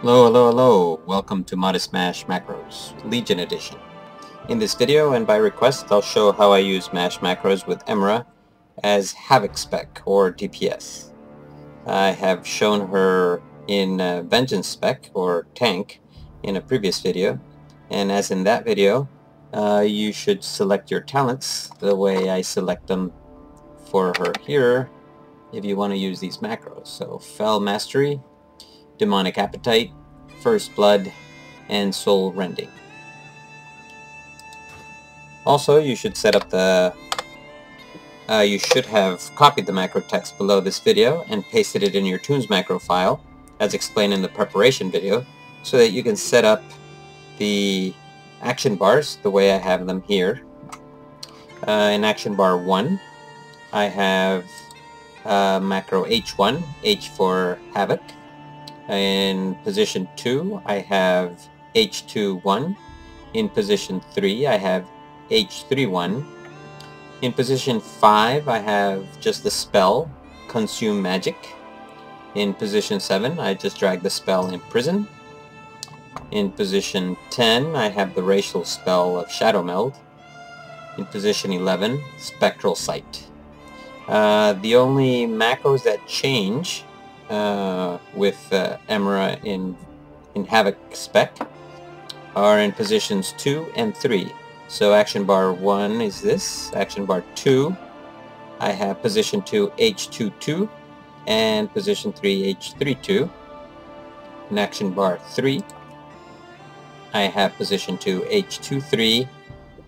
Hello, hello, hello. Welcome to Modest Mash Macros, Legion Edition. In this video, and by request, I'll show how I use Mash Macros with Emra as Havoc spec, or DPS. I have shown her in Vengeance spec, or tank, in a previous video, and as in that video, you should select your talents the way I select them for her here if you want to use these macros. So, Fell Mastery, Demonic Appetite, First Blood, and Soul Rending. Also, you should set up the... you should have copied the macro text below this video and pasted it in your toons macro file, as explained in the preparation video, so that you can set up the action bars the way I have them here. In action bar 1, I have macro H1, H for Havoc. In position 2, I have H21. In position 3, I have H31. In position 5, I have just the spell, Consume Magic. In position 7, I just drag the spell Imprison. In position 10, I have the racial spell of Shadow Meld. In position 11, Spectral Sight. The only macros that change with Emra in Havoc spec are in positions 2 and 3. So action bar 1 is this. Action bar 2, I have position 2 H22 and position 3 H32. In action bar 3, I have position 2 H23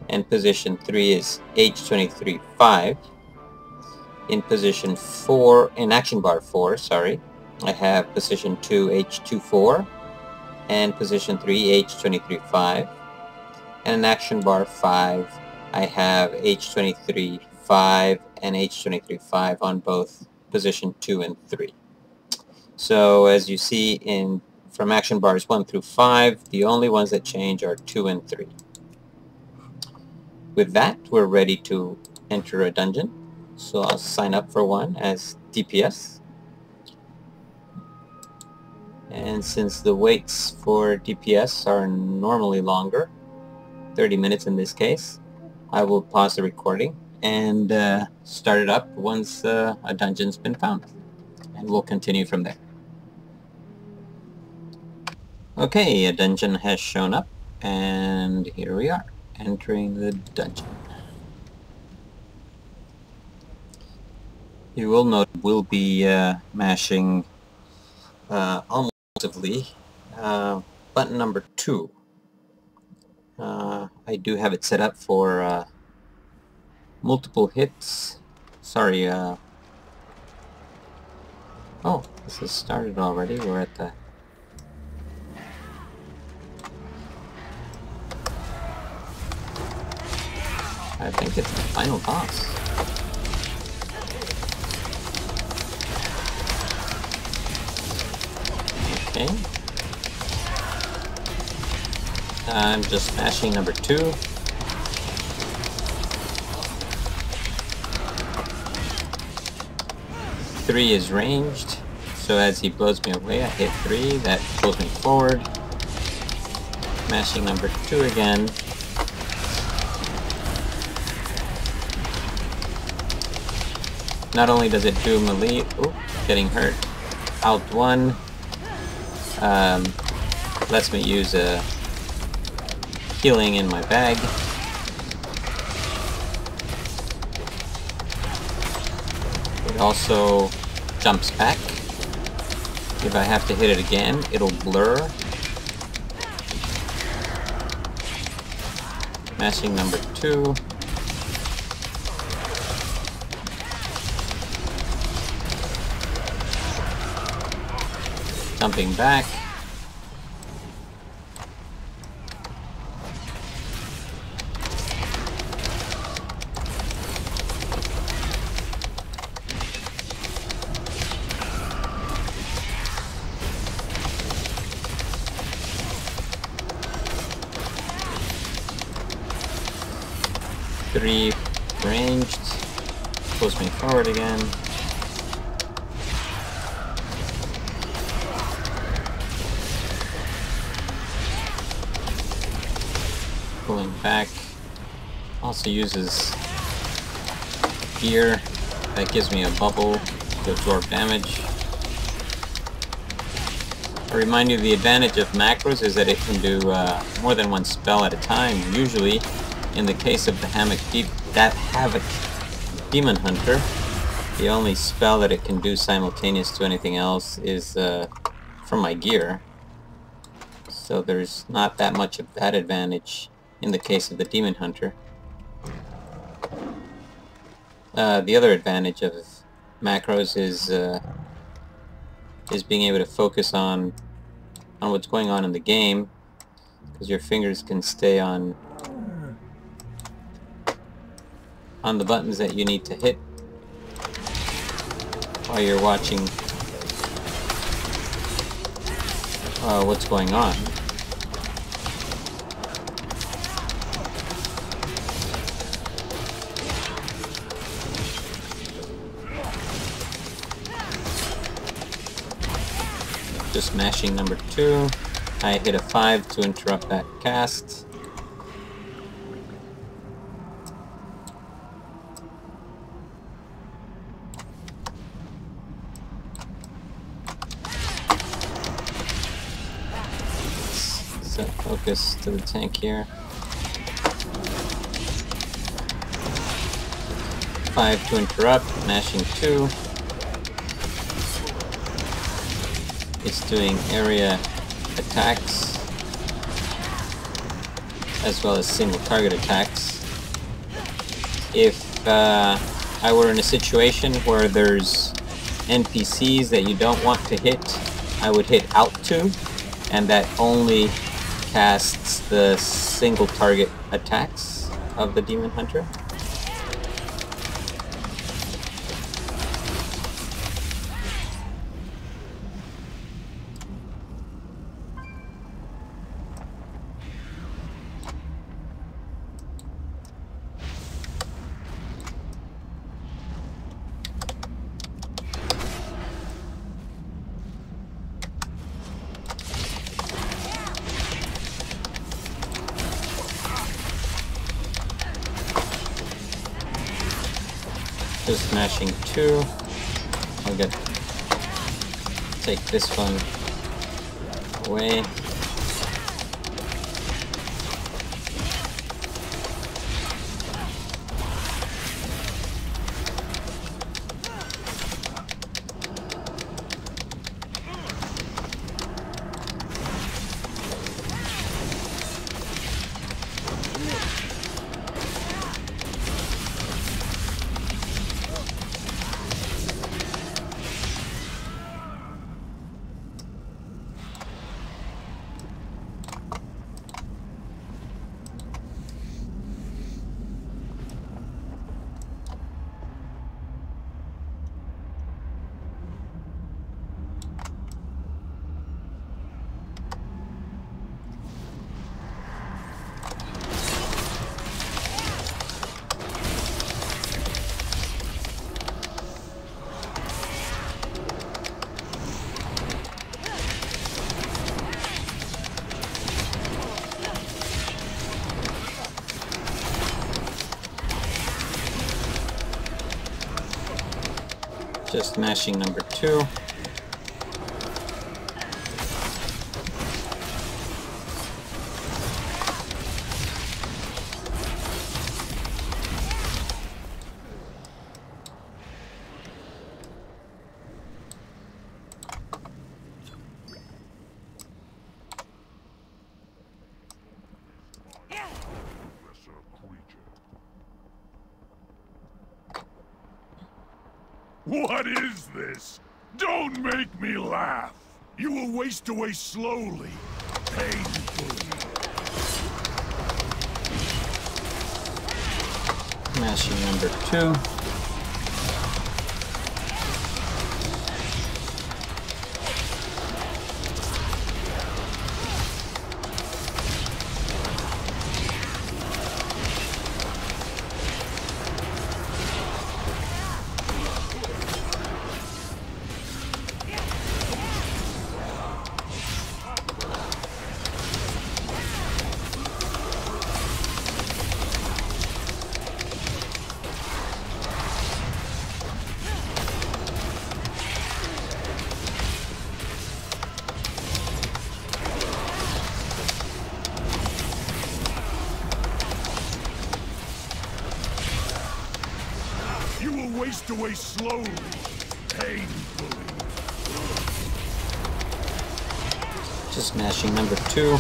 and position 3 is H23-5. In position 4, in action bar 4, sorry, I have position 2 H24 and position 3 H23-5. And in action bar 5, I have H23-5 and H23-5 on both position 2 and 3. So as you see from action bars 1 through 5, the only ones that change are 2 and 3. With that, we're ready to enter a dungeon. So I'll sign up for one as DPS. And since the waits for DPS are normally longer, 30 minutes in this case, I will pause the recording and start it up once a dungeon's been found. And we'll continue from there. Okay, a dungeon has shown up, and here we are, entering the dungeon. You will note we'll be mashing almost button number 2. I do have it set up for multiple hits. Sorry, oh, this has started already. We're at the... I think it's the final boss. Okay. I'm just smashing number 2. Three is ranged, so as he blows me away, I hit 3. That pulls me forward. Smashing number 2 again. Not only does it do melee, getting hurt. Out 1. Lets me use a healing in my bag. It also jumps back. If I have to hit it again, it'll blur. Smashing number 2. Jumping back. Three ranged. Pulls me forward again. Pulling back. Also uses gear. That gives me a bubble to absorb damage. I remind you, the advantage of macros is that it can do more than one spell at a time. Usually, in the case of the Havoc Demon Hunter, the only spell that it can do simultaneous to anything else is from my gear. So there's not that much of that advantage in the case of the Demon Hunter. The other advantage of macros is being able to focus on what's going on in the game, because your fingers can stay on the buttons that you need to hit while you're watching what's going on. Just mashing number 2. I hit a 5 to interrupt that cast. Set focus to the tank here. 5 to interrupt, mashing 2. It's doing area attacks as well as single target attacks. If I were in a situation where there's NPCs that you don't want to hit, I would hit Alt 2, and that only casts the single target attacks of the Demon Hunter. Just smashing 2. I'll take this one away. Just mashing number 2. What is this? Don't make me laugh! You will waste away slowly, painfully. Mashing number 2. waste away slowly, painfully. Just mashing number 2.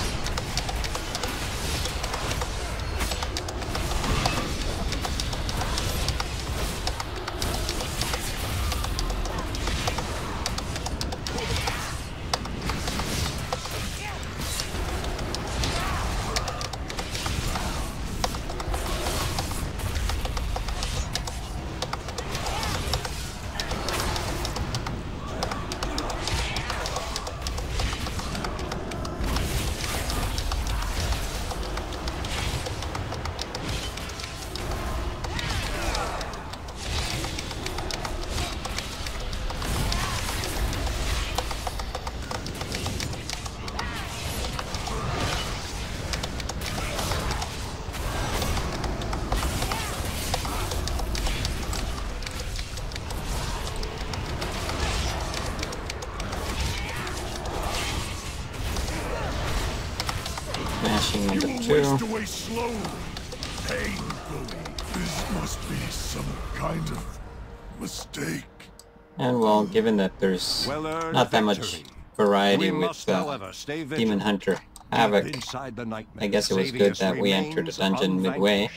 Mashing number 2. Waste away slowly, painfully. This must be some kind of mistake. And well, given that there's not that much variety with Demon Hunter Havoc, I guess it was good that we entered the dungeon midway.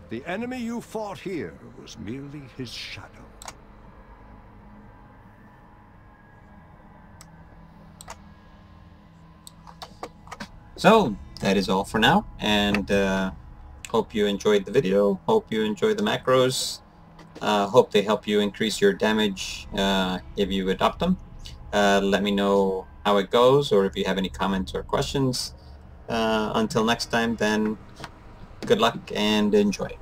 The enemy you fought here was merely his shadow. So, that is all for now, and hope you enjoyed the video, hope you enjoyed the macros, hope they help you increase your damage if you adopt them. Let me know how it goes, or if you have any comments or questions. Until next time, then, good luck and enjoy.